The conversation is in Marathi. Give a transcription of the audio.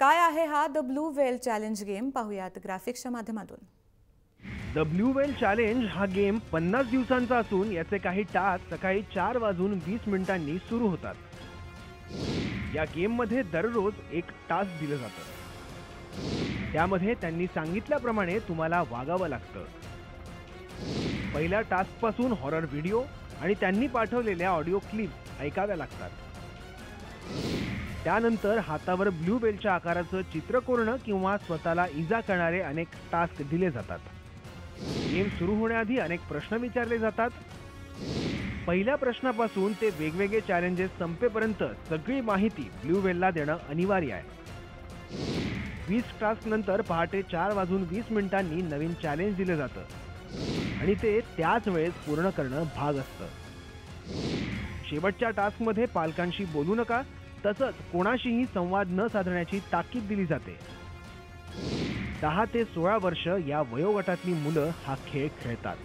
काय आहे हा the blue whale challenge game पाहूयात ग्राफिक्सच्या माध्यमातून। द ब्लू व्हेल चॅलेंज हा गेम 50 दिवसांचा असून याचे काही टास्क सकाळी 4:20 सुरू होतात। या गेममध्ये दररोज एक टास्क दिलं जातं। त्यामध्ये त्यांनी सांगितल्याप्रमाणे तुम्हाला वागावं लागतं। पहिल्या टास्क पासून हॉरर व्हिडिओ आणि त्यांनी पाठवलेल्या ऑडिओ क्लिप ऐकाव्या लागतात। त्यानंतर हातावर ब्लू व्हेलच्या आकाराचं चित्र कोरणं किंवा स्वतःला इजा करणारे अनेक टास्क दिले जातात। गेम सुरू होण्याआधी अनेक प्रश्न विचारले जातात। पहिल्या प्रश्नापासून ते वेगवेगळे चॅलेंजेस संपेपर्यंत सगळी माहिती ब्लू व्हेलला देणं अनिवार्य आहे। 20 टास्क नंतर पहाटे 4:20 नवीन चॅलेंज दिलं जातं आणि ते त्याच वेळेस पूर्ण करणं भाग असतं। शेवटच्या टास्कमध्ये पालकांशी बोलू नका, तसंच कोणाशीही संवाद न साधण्याची ताकीद दिली जाते। 10 ते 16 वर्ष या वयोगटातली मुलं हा खेळ खेळतात।